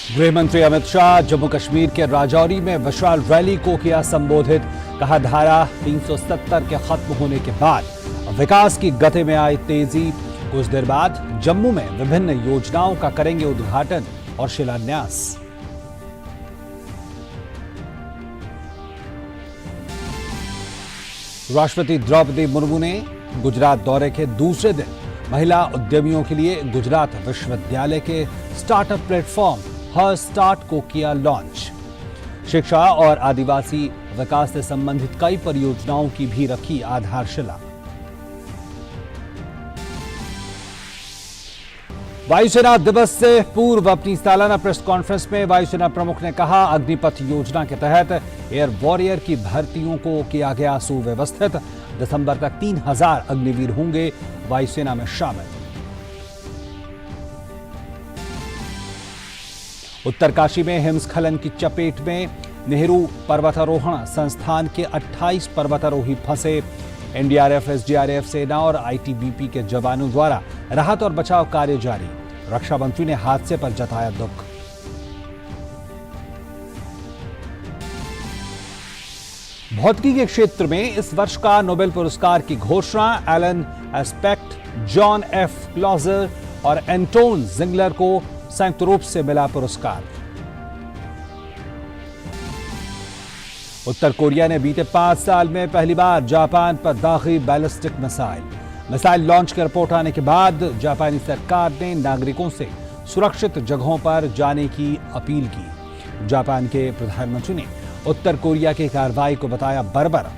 गृह मंत्री अमित शाह जम्मू कश्मीर के राजौरी में विशाल रैली को किया संबोधित। कहा, धारा 370 के खत्म होने के बाद विकास की गति में आई तेजी। कुछ देर बाद जम्मू में विभिन्न योजनाओं का करेंगे उद्घाटन और शिलान्यास। राष्ट्रपति द्रौपदी मुर्मू ने गुजरात दौरे के दूसरे दिन महिला उद्यमियों के लिए गुजरात विश्वविद्यालय के स्टार्टअप प्लेटफॉर्म हर स्टार्ट को किया लॉन्च। शिक्षा और आदिवासी विकास से संबंधित कई परियोजनाओं की भी रखी आधारशिला। वायुसेना दिवस से पूर्व अपनी सालाना प्रेस कॉन्फ्रेंस में वायुसेना प्रमुख ने कहा, अग्निपथ योजना के तहत एयर वॉरियर की भर्तियों को किया गया सुव्यवस्थित। दिसंबर तक 3000 अग्निवीर होंगे वायुसेना में शामिल। उत्तरकाशी में हिमस्खलन की चपेट में नेहरू पर्वतारोहण संस्थान के 28 पर्वतारोही फंसे। एनडीआरएफ, एसडीआरएफ, सेना और आईटीबीपी के जवानों द्वारा राहत और बचाव कार्य जारी। रक्षा मंत्री ने हादसे पर जताया दुख। भौतिकी के क्षेत्र में इस वर्ष का नोबेल पुरस्कार की घोषणा Alain Aspect, John F Clauser और एंटोन जिंगलर को संयुक्त रूप से मिला पुरस्कार। उत्तर कोरिया ने बीते 5 साल में पहली बार जापान पर दागी बैलिस्टिक मिसाइल लॉन्च की रिपोर्ट आने के बाद जापानी सरकार ने नागरिकों से सुरक्षित जगहों पर जाने की अपील की। जापान के प्रधानमंत्री ने उत्तर कोरिया की कार्रवाई को बताया बर्बर।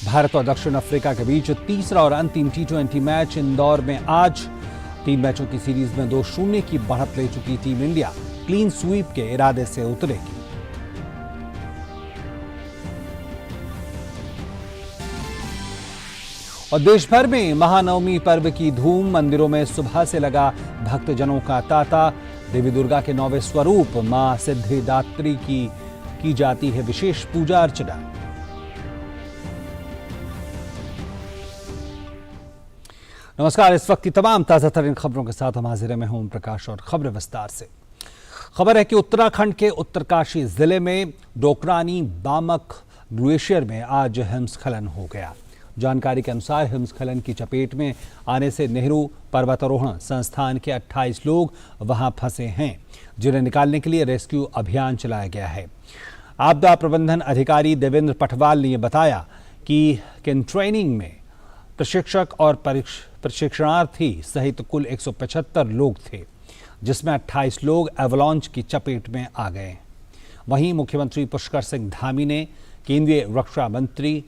भारत और दक्षिण अफ्रीका के बीच तीसरा और अंतिम T20 मैच इंदौर में आज। 3 मैचों की सीरीज में 2-0 की बढ़त ले चुकी टीम इंडिया क्लीन स्वीप के इरादे से उतरेगी। और देश भर में महानवमी पर्व की धूम। मंदिरों में सुबह से लगा भक्तजनों का तांता। देवी दुर्गा के 9वें स्वरूप मां सिद्धिदात्री की जाती है विशेष पूजा अर्चना। नमस्कार, इस वक्त की तमाम ताजा तरीन खबरों के साथ हम हाजिर में हूं प्रकाश और खबर विस्तार से। खबर है कि उत्तराखंड के उत्तरकाशी जिले में डोकरानी बामक ग्लेशियर में आज हिमस्खलन हो गया। जानकारी के अनुसार हिमस्खलन की चपेट में आने से नेहरू पर्वतारोहण संस्थान के 28 लोग वहां फंसे हैं, जिन्हें निकालने के लिए रेस्क्यू अभियान चलाया गया है। आपदा प्रबंधन अधिकारी देवेंद्र पटवाल ने बताया कि ट्रेनिंग में प्रशिक्षक और प्रशिक्षणार्थी सहित कुल 175 लोग थे, जिसमें 28 लोग एवलांच की चपेट में आ गए। वहीं मुख्यमंत्री पुष्कर सिंह धामी ने केंद्रीय रक्षा मंत्री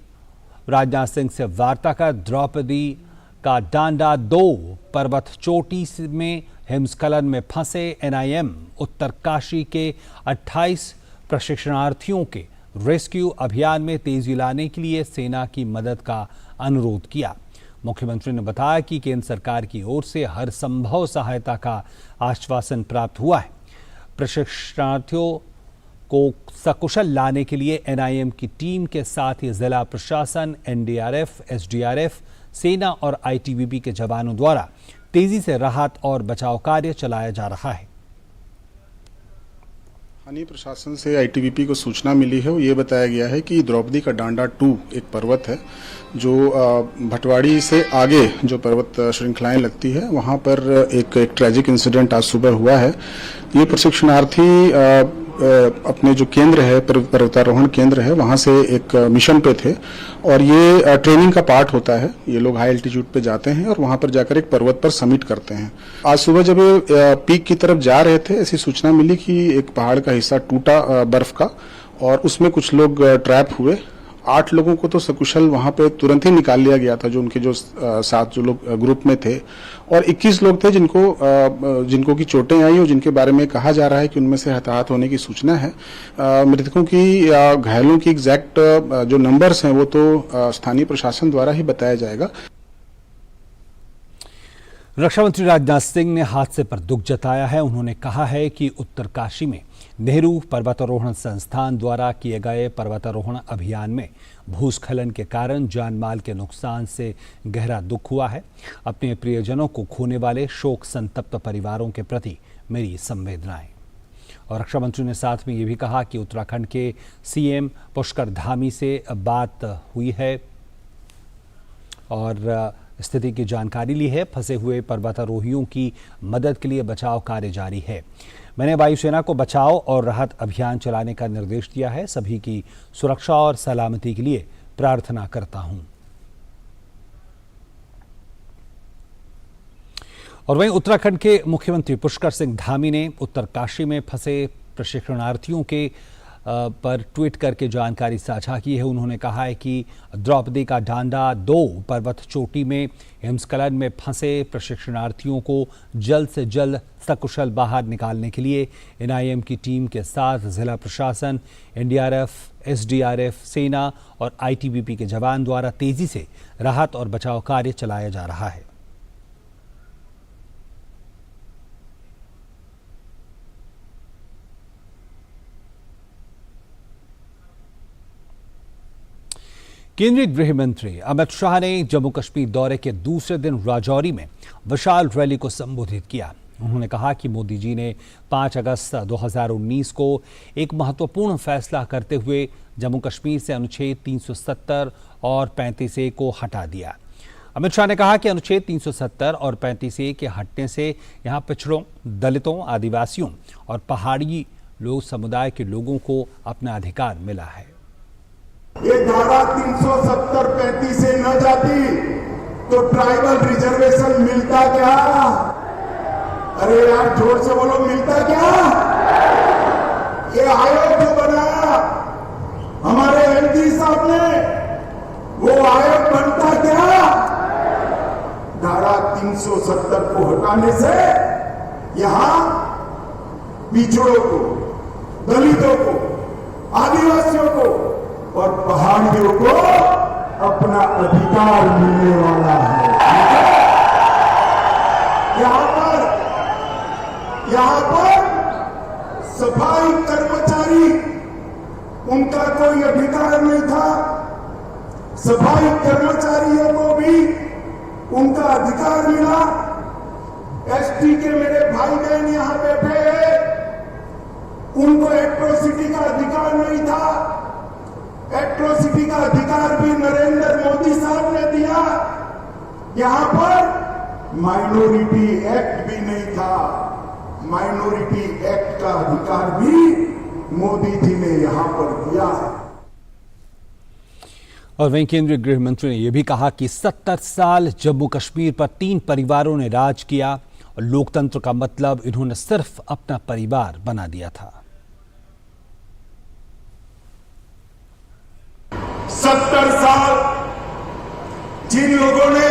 राजनाथ सिंह से वार्ता कर द्रौपदी का डांडा 2 पर्वत चोटी में हिमस्खलन में फंसे NIM उत्तरकाशी के 28 प्रशिक्षणार्थियों के रेस्क्यू अभियान में तेजी लाने के लिए सेना की मदद का अनुरोध किया। मुख्यमंत्री ने बताया कि केंद्र सरकार की ओर से हर संभव सहायता का आश्वासन प्राप्त हुआ है। प्रशिक्षणार्थियों को सकुशल लाने के लिए NIM की टीम के साथ ही जिला प्रशासन, NDRF, SDRF, सेना और ITBP के जवानों द्वारा तेजी से राहत और बचाव कार्य चलाया जा रहा है। स्थानीय प्रशासन से ITBP को सूचना मिली है। ये बताया गया है कि द्रौपदी का डांडा 2 एक पर्वत है जो भटवाड़ी से आगे जो पर्वत श्रृंखलाएं लगती है, वहां पर एक ट्रैजिक इंसिडेंट आज सुबह हुआ है। ये प्रशिक्षणार्थी अपने जो केंद्र है, पर्वतारोहण केंद्र है, वहां से एक मिशन पे थे और ये ट्रेनिंग का पार्ट होता है। ये लोग हाई एल्टीट्यूड पे जाते हैं और वहां पर जाकर एक पर्वत पर समिट करते हैं। आज सुबह जब ये पीक की तरफ जा रहे थे, ऐसी सूचना मिली कि एक पहाड़ का हिस्सा टूटा बर्फ का और उसमें कुछ लोग ट्रैप हुए। 8 लोगों को तो सकुशल वहां पे तुरंत ही निकाल लिया गया था, जो उनके जो साथ जो लोग ग्रुप में थे, और 21 लोग थे जिनको की चोटें आई और जिनके बारे में कहा जा रहा है कि उनमें से हताहत होने की सूचना है। मृतकों की या घायलों की एग्जैक्ट जो नंबर्स हैं वो तो स्थानीय प्रशासन द्वारा ही बताया जाएगा। रक्षा मंत्री राजनाथ सिंह ने हादसे पर दुख जताया है। उन्होंने कहा है कि उत्तरकाशी में नेहरू पर्वतारोहण संस्थान द्वारा किए गए पर्वतारोहण अभियान में भूस्खलन के कारण जान माल के नुकसान से गहरा दुख हुआ है। अपने प्रियजनों को खोने वाले शोक संतप्त परिवारों के प्रति मेरी संवेदनाएं। और रक्षा मंत्री ने साथ में ये भी कहा कि उत्तराखंड के सीएम पुष्कर धामी से बात हुई है और स्थिति की जानकारी ली है। फंसे हुए पर्वतारोहियों की मदद के लिए बचाव कार्य जारी है। मैंने वायुसेना को बचाव और राहत अभियान चलाने का निर्देश दिया है। सभी की सुरक्षा और सलामती के लिए प्रार्थना करता हूं। और वहीं उत्तराखंड के मुख्यमंत्री पुष्कर सिंह धामी ने उत्तरकाशी में फंसे प्रशिक्षणार्थियों के पर ट्वीट करके जानकारी साझा की है। उन्होंने कहा है कि द्रौपदी का डांडा 2 पर्वत चोटी में हिमस्खलन में फंसे प्रशिक्षणार्थियों को जल्द से जल्द सकुशल बाहर निकालने के लिए एनआईएम की टीम के साथ जिला प्रशासन, एनडीआरएफ, एसडीआरएफ, सेना और आईटीबीपी के जवान द्वारा तेजी से राहत और बचाव कार्य चलाया जा रहा है। केंद्रीय गृह मंत्री अमित शाह ने जम्मू कश्मीर दौरे के दूसरे दिन राजौरी में विशाल रैली को संबोधित किया। उन्होंने कहा कि मोदी जी ने 5 अगस्त 2019 को एक महत्वपूर्ण फैसला करते हुए जम्मू कश्मीर से अनुच्छेद 370 और 35A को हटा दिया। अमित शाह ने कहा कि अनुच्छेद 370 और 35A के हटने से यहां पिछड़ों, दलितों, आदिवासियों और पहाड़ी लोग समुदाय के लोगों को अपना अधिकार मिला है। ये धारा 370-35 से न जाती तो ट्राइबल रिजर्वेशन मिलता क्या? अरे यार जोर से बोलो, मिलता क्या? ये आयोग जो बनाया हमारे एमपी साहब ने, वो आयोग बनता क्या? धारा 370 को हटाने से यहां पिछड़ों को, दलितों को, आदिवासियों को और पहाड़ियों को अपना अधिकार मिलने वाला है। यहां पर सफाई कर्मचारी, उनका कोई अधिकार नहीं था। सफाई कर्मचारियों को भी उनका अधिकार मिला। एसटी के मेरे भाई बहन यहां बैठे हैं, उनको एट्रोसिटी का अधिकार नहीं था। एट्रोसिटी का अधिकार भी नरेंद्र मोदी साहब ने दिया। यहां पर माइनॉरिटी एक्ट भी नहीं था। माइनॉरिटी एक्ट का अधिकार भी मोदी जी ने यहां पर दिया है। और वहीं केंद्रीय गृह मंत्री ने यह भी कहा कि 70 साल जम्मू कश्मीर पर 3 परिवारों ने राज किया और लोकतंत्र का मतलब इन्होंने सिर्फ अपना परिवार बना दिया था। 70 साल जिन लोगों ने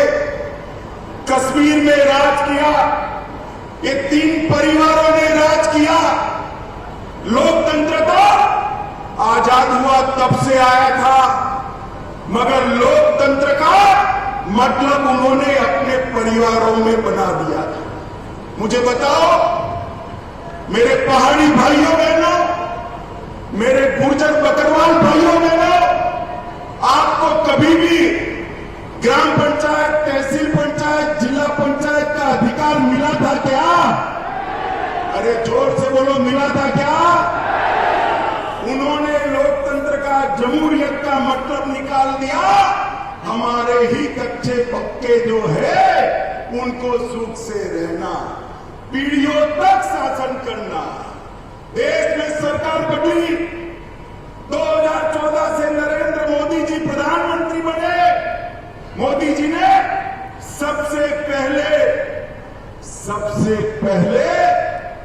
कश्मीर में राज किया, ये 3 परिवारों ने राज किया। लोकतंत्र तो आजाद हुआ तब से आया था, मगर लोकतंत्र का मतलब उन्होंने अपने परिवारों में बना दिया था। मुझे बताओ मेरे पहाड़ी भाइयों बहनों, मेरे गुर्जर बकरवाल भाइयों बहनों, आपको कभी भी ग्राम पंचायत, तहसील पंचायत, जिला पंचायत का अधिकार मिला था क्या? अरे जोर से बोलो, मिला था क्या? उन्होंने लोकतंत्र का, जमहूरियत का मतलब निकाल दिया। हमारे ही कच्चे पक्के जो है उनको सुख से रहना, पीढ़ियों तक शासन करना। देश में सरकार बदली, 2014 से नरेंद्र मोदी जी प्रधानमंत्री बने। मोदी जी ने सबसे पहले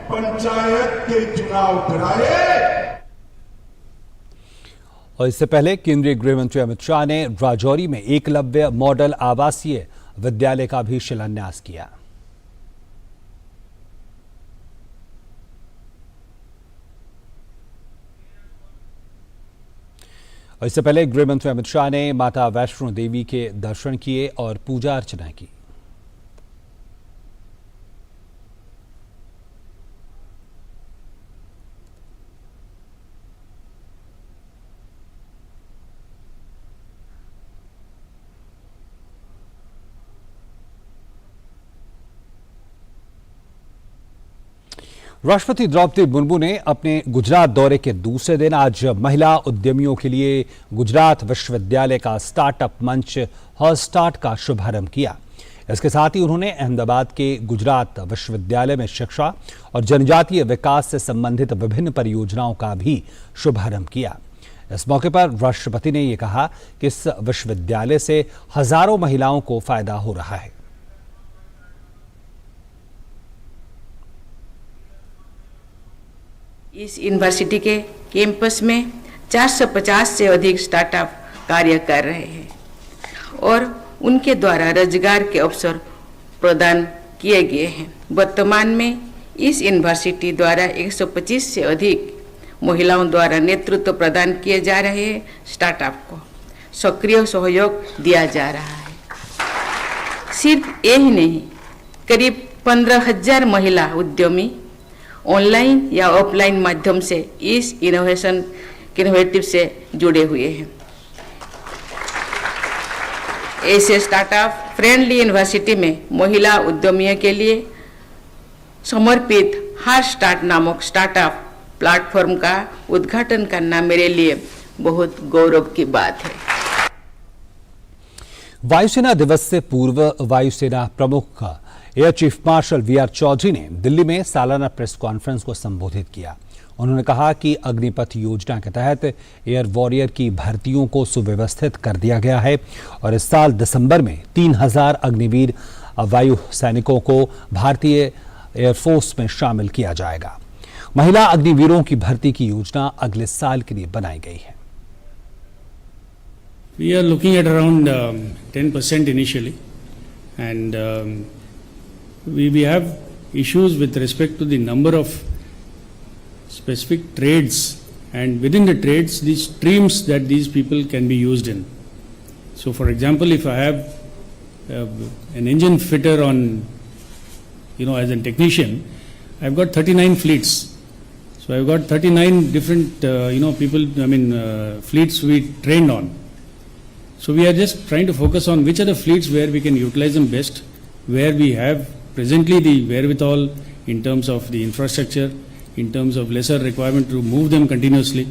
पंचायत के चुनाव कराए। और इससे पहले केंद्रीय गृह मंत्री अमित शाह ने राजौरी में एकलव्य मॉडल आवासीय विद्यालय का भी शिलान्यास किया। और इससे पहले गृह मंत्री अमित शाह ने माता वैष्णो देवी के दर्शन किए और पूजा अर्चना की। राष्ट्रपति द्रौपदी मुर्मू ने अपने गुजरात दौरे के दूसरे दिन आज महिला उद्यमियों के लिए गुजरात विश्वविद्यालय का स्टार्टअप मंच हर स्टार्ट का शुभारंभ किया। इसके साथ ही उन्होंने अहमदाबाद के गुजरात विश्वविद्यालय में शिक्षा और जनजातीय विकास से संबंधित विभिन्न परियोजनाओं का भी शुभारंभ किया। इस मौके पर राष्ट्रपति ने यह कहा कि इस विश्वविद्यालय से हजारों महिलाओं को फायदा हो रहा है। इस यूनिवर्सिटी के कैंपस में 450 से अधिक स्टार्टअप कार्य कर रहे हैं और उनके द्वारा रोजगार के अवसर प्रदान किए गए हैं। वर्तमान में इस यूनिवर्सिटी द्वारा 125 से अधिक महिलाओं द्वारा नेतृत्व प्रदान किए जा रहे हैं। स्टार्टअप को सक्रिय सहयोग दिया जा रहा है। सिर्फ यही नहीं, करीब 15,000 महिला उद्यमी ऑनलाइन या ऑफलाइन माध्यम से इस इनोवेटिव से जुड़े हुए हैं। ऐसे स्टार्टअप फ्रेंडली यूनिवर्सिटी में महिला उद्यमियों के लिए समर्पित हर स्टार्ट नामक स्टार्टअप प्लेटफॉर्म का उद्घाटन करना मेरे लिए बहुत गौरव की बात है। वायुसेना दिवस से पूर्व वायुसेना प्रमुख air chief marshal V R. Chaudhari ने दिल्ली में सालाना प्रेस कॉन्फ्रेंस को संबोधित किया। उन्होंने कहा कि अग्निपथ योजना के तहत एयर वॉरियर की भर्तियों को सुव्यवस्थित कर दिया गया है और इस साल दिसंबर में 3,000 अग्निवीर वायु सैनिकों को भारतीय एयरफोर्स में शामिल किया जाएगा। महिला अग्निवीरों की भर्ती की योजना अगले साल के लिए बनाई गई है। We are looking at around 10% initially, and we have issues with respect to the number of specific trades, and within the trades, the streams that these people can be used in. So, for example, if I have an engine fitter on, as a technician, I've got 39 fleets. So, I've got 39 different, people, fleets we trained on. So we are just trying to focus on which are the fleets where we can utilize them best, where we have presently the wherewithal in terms of the infrastructure, in terms of lesser requirement to move them continuously.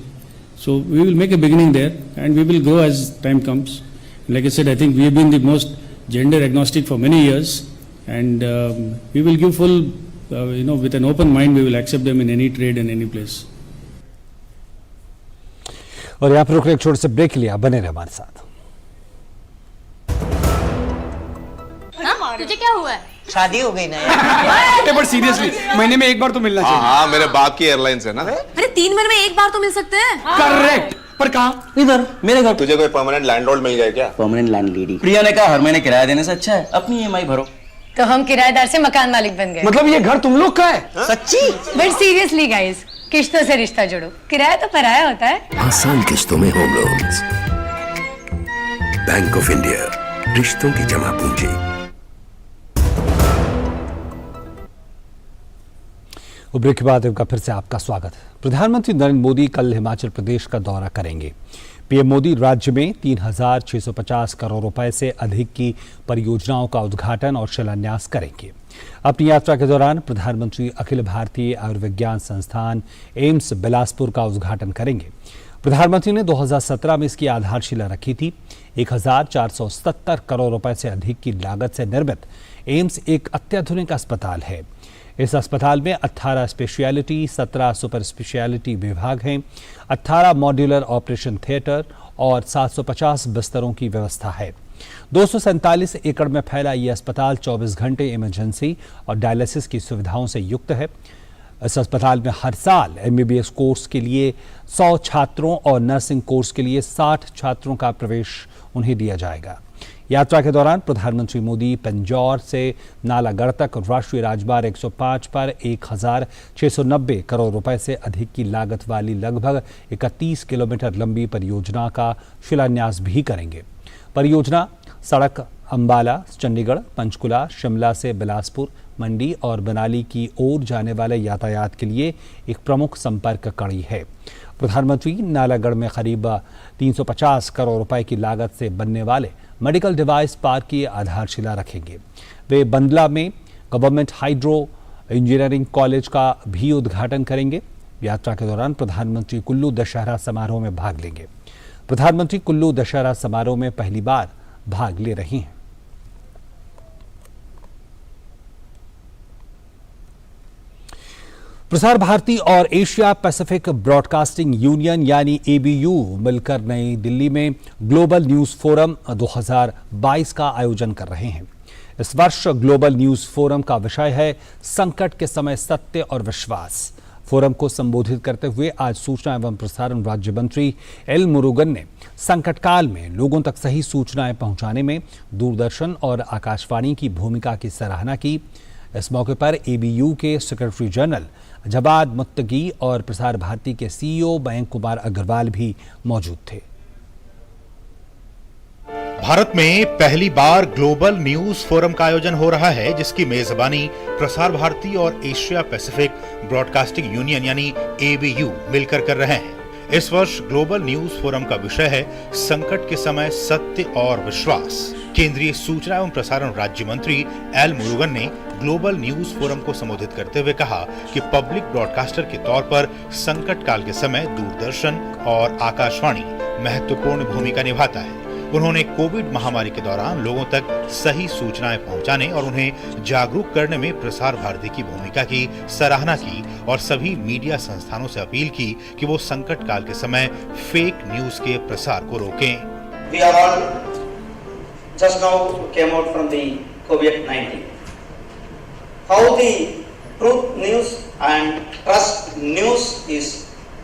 So we will make a beginning there and we will grow as time comes. Like I said, I think we have been the most gender agnostic for many years, and we will give full, with an open mind, we will accept them in any trade and any place. और यहाँ पर रुकने एक छोटे से break लिया, बने रहे हमारे साथ। तुझे क्या हुआ है? शादी हो गई ना यार। बट सीरियसली महीने में एक बार तो मिलना चाहिए। हाँ, मेरे बाप की एयरलाइंस है ना। अरे 3 महीने में एक बार तो मिल सकते हैं। करेक्ट, पर कहाँ? इधर मेरे घर। तुझे कोई परमानेंट लैंडलॉर्ड मिल गया क्या? Permanent landlady. प्रिया ने कहा हर महीने किराया देने से अच्छा है अपनी EMI भरो। तो हम किराएदार से मकान मालिक बन गए। मतलब ये घर तुम लोग का है? सच्ची? बट सीरियसली गाइस, किश्तों से रिश्ता जोड़ो, किराया तो पराया होता है। आसान किश्तों में home loans. Bank of India, रिश्तों की जमा पूंजी। ब्रेक के बाद फिर से आपका स्वागत है। प्रधानमंत्री नरेंद्र मोदी कल हिमाचल प्रदेश का दौरा करेंगे। पीएम मोदी राज्य में 3,650 करोड़ रुपए से अधिक की परियोजनाओं का उद्घाटन और शिलान्यास करेंगे। अपनी यात्रा के दौरान प्रधानमंत्री अखिल भारतीय आयुर्विज्ञान संस्थान एम्स बिलासपुर का उद्घाटन करेंगे। प्रधानमंत्री ने 2017 में इसकी आधारशिला रखी थी। 1,470 करोड़ रुपए से अधिक की लागत से निर्मित एम्स एक अत्याधुनिक अस्पताल है। इस अस्पताल में 18 स्पेशलिटी, 17 सुपर स्पेशलिटी विभाग हैं, 18 मॉड्यूलर ऑपरेशन थिएटर और 750 बिस्तरों की व्यवस्था है। 247 एकड़ में फैला ये अस्पताल 24 घंटे इमरजेंसी और डायलिसिस की सुविधाओं से युक्त है। इस अस्पताल में हर साल MBBS कोर्स के लिए 100 छात्रों और नर्सिंग कोर्स के लिए 60 छात्रों का प्रवेश उन्हें दिया जाएगा। यात्रा के दौरान प्रधानमंत्री मोदी पिंजौर से नालागढ़ तक राष्ट्रीय राजमार्ग 105 पर 1,690 करोड़ रुपए से अधिक की लागत वाली लगभग 31 किलोमीटर लंबी परियोजना का शिलान्यास भी करेंगे। परियोजना सड़क अंबाला, चंडीगढ़, पंचकुला, शिमला से बिलासपुर, मंडी और मनाली की ओर जाने वाले यातायात के लिए एक प्रमुख संपर्क कड़ी है। प्रधानमंत्री नालागढ़ में करीब 350 करोड़ रुपए की लागत से बनने वाले मेडिकल डिवाइस पार्क की आधारशिला रखेंगे। वे बंदला में गवर्नमेंट हाइड्रो इंजीनियरिंग कॉलेज का भी उद्घाटन करेंगे। यात्रा के दौरान प्रधानमंत्री कुल्लू दशहरा समारोह में भाग लेंगे। प्रधानमंत्री कुल्लू दशहरा समारोह में पहली बार भाग ले रही हैं। प्रसार भारती और एशिया पैसिफिक ब्रॉडकास्टिंग यूनियन यानी एबीयू मिलकर नई दिल्ली में ग्लोबल न्यूज फोरम 2022 का आयोजन कर रहे हैं। इस वर्ष ग्लोबल न्यूज फोरम का विषय है संकट के समय सत्य और विश्वास। फोरम को संबोधित करते हुए आज सूचना एवं प्रसारण राज्य मंत्री एल मुरुगन ने संकट काल में लोगों तक सही सूचनाएं पहुंचाने में दूरदर्शन और आकाशवाणी की भूमिका की सराहना की। इस मौके पर एबीयू के सेक्रेटरी जनरल जवाद मुत्तकी और प्रसार भारती के सीईओ मयंक कुमार अग्रवाल भी मौजूद थे। भारत में पहली बार ग्लोबल न्यूज फोरम का आयोजन हो रहा है, जिसकी मेजबानी प्रसार भारती और एशिया पैसिफिक ब्रॉडकास्टिंग यूनियन यानी एबीयू मिलकर कर रहे हैं। इस वर्ष ग्लोबल न्यूज फोरम का विषय है संकट के समय सत्य और विश्वास। केंद्रीय सूचना एवं प्रसारण राज्य मंत्री एल मुरुगन ने ग्लोबल न्यूज फोरम को संबोधित करते हुए कहा कि पब्लिक ब्रॉडकास्टर के तौर पर संकट काल के समय दूरदर्शन और आकाशवाणी महत्वपूर्ण भूमिका निभाता है। उन्होंने कोविड महामारी के दौरान लोगों तक सही सूचनाएं पहुंचाने और उन्हें जागरूक करने में प्रसार भारती की भूमिका की सराहना की और सभी मीडिया संस्थानों से अपील की कि वो संकट काल के समय फेक न्यूज के प्रसार को रोकें। We are all just now came out from the COVID-19. How the truth news and trust news is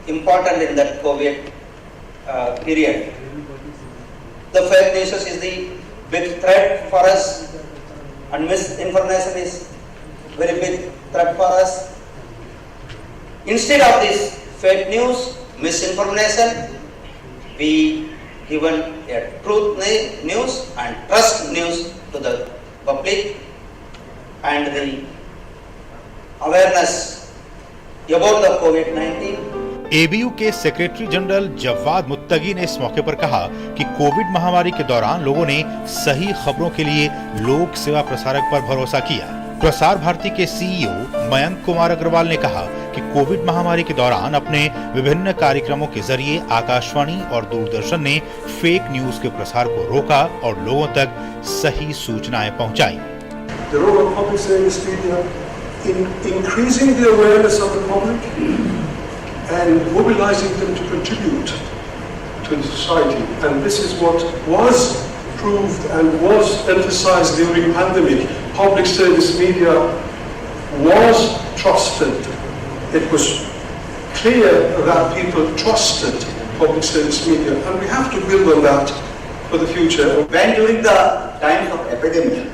important in that COVID period. The fake news is the big threat for us, and misinformation is very big threat for us. Instead of this fake news, misinformation, we given a truth news and trust news to the public, and the awareness about the COVID-19. ABU के secretary general Jawad मुत्तगी ने इस मौके पर कहा कि Covid महामारी के दौरान लोगों ने सही खबरों के लिए लोक सेवा प्रसारक पर भरोसा किया। प्रसार भारती के सीईओ मयंक कुमार अग्रवाल ने कहा कि कोविड महामारी के दौरान अपने विभिन्न कार्यक्रमों के जरिए आकाशवाणी और दूरदर्शन ने फेक न्यूज के प्रसार को रोका और लोगों तक सही सूचनाएं पहुंचाई। The role of public service media in increasing the awareness of the public and mobilizing them to contribute to the society. And this is what was proved and was emphasized during pandemic. Public service media was trusted. It was clear that people trusted public service media, and we have to build on that for the future. When during the times of epidemic,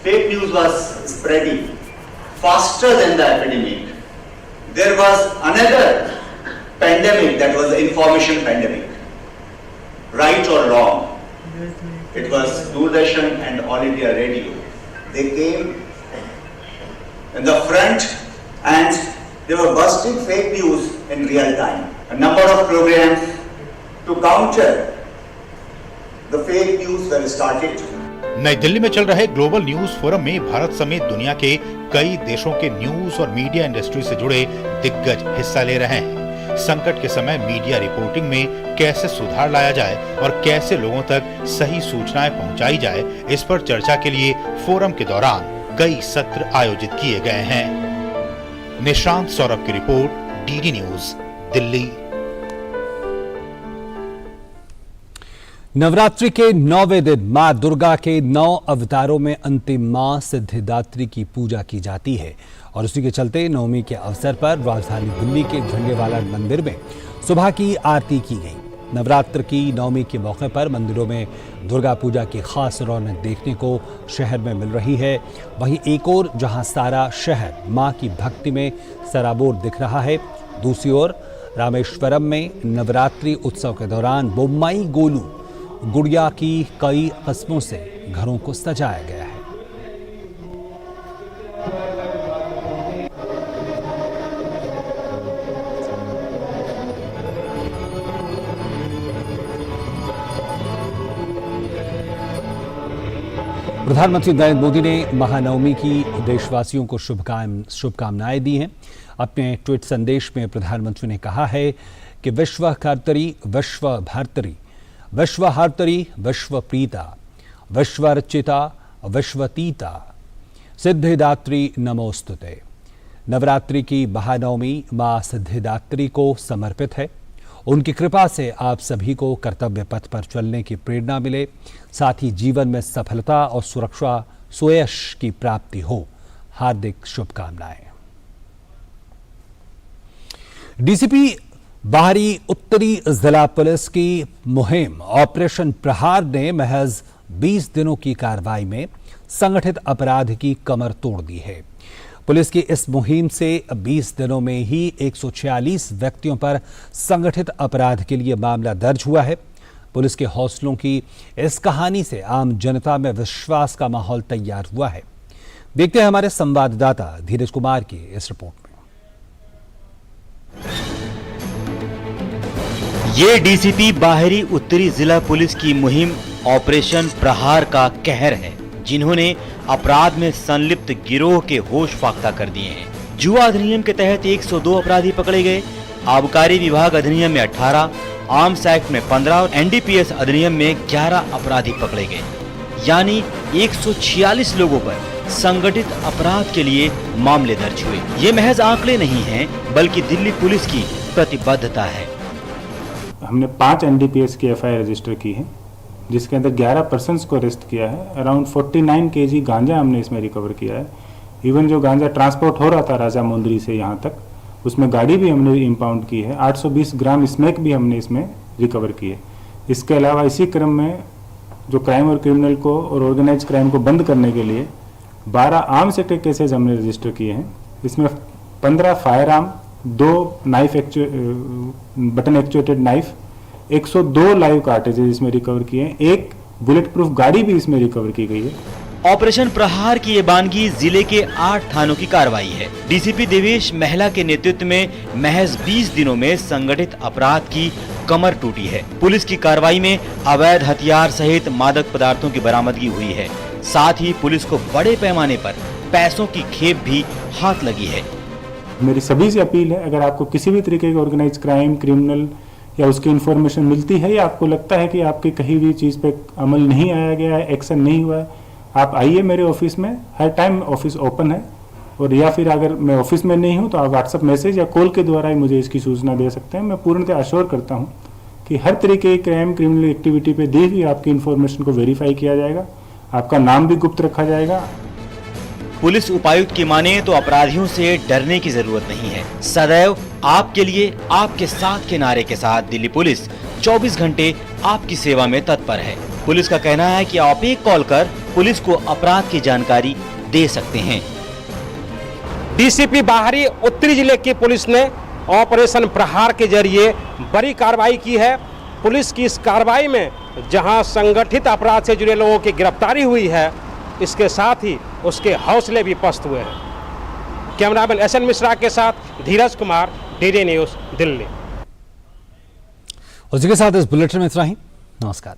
fake news was spreading faster than the epidemic, there was another pandemic, that was the information pandemic. Right or wrong, it was Doordarshan and All India Radio. They came in the front and they were busting fake news in real time. A number of programs to counter the fake news were started. नई दिल्ली में चल रहे global news forum में भारत समेत दुनिया के कई देशों के न्यूज और मीडिया इंडस्ट्री से जुड़े दिग्गज हिस्सा ले रहे हैं। संकट के समय मीडिया रिपोर्टिंग में कैसे सुधार लाया जाए और कैसे लोगों तक सही सूचनाएं पहुंचाई जाए, इस पर चर्चा के लिए फोरम के दौरान कई सत्र आयोजित किए गए हैं। निशांत सौरभ की report, DD news, Delhi. Navratri के 9वें दिन मां दुर्गा के 9 अवतारों में अंतिम मां सिद्धिदात्री की पूजा की जाती है और उसी के चलते नवमी के अवसर पर राजधानी दिल्ली के झंडेवाला मंदिर में सुबह की आरती की गई। नवरात्र की नवमी के मौके पर मंदिरों में दुर्गा पूजा की खास रौनक देखने को शहर में मिल रही है। वहीं एक ओर जहां सारा शहर मां की भक्ति में सराबोर दिख रहा है, दूसरी ओर रामेश्वरम में नवरात्रि उत्सव के दौरान बोम्माई गोलू गुड़िया की कई किस्मों से घरों को सजाया गया है। प्रधानमंत्री नरेंद्र मोदी ने महानवमी की देशवासियों को शुभकामनाएं दी हैं। अपने ट्वीट संदेश में प्रधानमंत्री ने कहा है कि विश्वकर्तरी, विश्वभर्तरी, विश्वहर्तरी, विश्वप्रीता, विश्वरचिता, विश्वतीता, सिद्धिदात्री नमोस्तुते। नवरात्रि की महानवमी मां सिद्धिदात्री को समर्पित है। उनकी कृपा से आप सभी को कर्तव्य पथ पर चलने की प्रेरणा मिले, साथ ही जीवन में सफलता और सुरक्षा सुयश की प्राप्ति हो। हार्दिक शुभकामनाएं। डीसीपी बाहरी उत्तरी जिला पुलिस की मुहिम ऑपरेशन प्रहार ने महज 20 दिनों की कार्रवाई में संगठित अपराध की कमर तोड़ दी है। पुलिस की इस मुहिम से 20 दिनों में ही 146 व्यक्तियों पर संगठित अपराध के लिए मामला दर्ज हुआ है। पुलिस के हौसलों की इस कहानी से आम जनता में विश्वास का माहौल तैयार हुआ है। देखते हैं हमारे संवाददाता धीरज कुमार की इस रिपोर्ट में। ये डीसीपी बाहरी उत्तरी जिला पुलिस की मुहिम ऑपरेशन प्रहार का कहर है, जिन्होंने अपराध में संलिप्त गिरोह के होश फाख्ता कर दिए हैं। जुआ अधिनियम के तहत 102 अपराधी पकड़े गए, आबकारी विभाग अधिनियम में 18, आर्म्स एक्ट में 15 और एनडीपीएस अधिनियम में 11 अपराधी पकड़े गए। यानी 146 लोगों पर संगठित अपराध के लिए मामले दर्ज हुए। ये महज आंकड़े नहीं हैं, बल्कि दिल्ली पुलिस की प्रतिबद्धता है। हमने 5 एनडीपीएस की एफआईआर रजिस्टर की है, जिसके अंदर 11 पर्सन्स को अरेस्ट किया है। अराउंड 49 केजी गांजा हमने इसमें रिकवर किया है। इवन जो गांजा ट्रांसपोर्ट हो रहा था राजा मुंदरी से यहाँ तक, उसमें गाड़ी भी हमने इम्पाउंड की है। 820 ग्राम स्मैक भी हमने इसमें रिकवर की है। इसके अलावा इसी क्रम में जो क्राइम और क्रिमिनल को और ऑर्गेनाइज क्राइम को बंद करने के लिए 12 आर्म्स एक्ट के केसेज हमने रजिस्टर किए हैं। इसमें 15 fire arm, 2 knife button actuated knife, 102 live cartridges इसमें रिकवर किए हैं। एक बुलेट प्रूफ गाड़ी भी इसमें रिकवर की गई है। ऑपरेशन प्रहार की ये बानगी जिले के 8 थानों की कार्रवाई है। डीसीपी देवेश महिला के नेतृत्व में महज 20 दिनों में संगठित अपराध की कमर टूटी है। पुलिस की कार्रवाई में अवैध हथियार सहित मादक पदार्थों की बरामदगी हुई है। साथ ही पुलिस को बड़े पैमाने पर पैसों की खेप भी हाथ लगी है। मेरी सभी से अपील है, अगर आपको किसी भी तरीके का ऑर्गेनाइज क्राइम, क्रिमिनल या उसकी इन्फॉर्मेशन मिलती है या आपको लगता है कि आपकी कहीं भी चीज़ पे अमल नहीं आया गया है, एक्शन नहीं हुआ है, आप आइए मेरे ऑफिस में। हर टाइम ऑफिस ओपन है। और या फिर अगर मैं ऑफिस में नहीं हूं तो आप व्हाट्सएप मैसेज या कॉल के द्वारा ही मुझे इसकी सूचना दे सकते हैं। मैं पूर्णतः अश्योर करता हूं कि हर तरीके की क्राइम, क्रिमिनल एक्टिविटी पे दी हुई आपकी इन्फॉर्मेशन को वेरीफाई किया जाएगा, आपका नाम भी गुप्त रखा जाएगा। पुलिस उपायुक्त की माने तो अपराधियों से डरने की जरूरत नहीं है। सदैव आपके लिए, आपके साथ के नारे के साथ दिल्ली पुलिस 24 घंटे आपकी सेवा में तत्पर है। पुलिस का कहना है कि आप एक कॉल कर पुलिस को अपराध की जानकारी दे सकते हैं। डीसीपी बाहरी उत्तरी जिले की पुलिस ने ऑपरेशन प्रहार के जरिए बड़ी कार्रवाई की है। पुलिस की इस कार्रवाई में जहां संगठित अपराध से जुड़े लोगों की गिरफ्तारी हुई है, इसके साथ ही उसके हौसले भी पस्त हुए हैं। कैमरामैन एसएन मिश्रा के साथ धीरज कुमार, डीडी न्यूज, दिल्ली। उसी के साथ इस बुलेटिन में इतना ही। नमस्कार।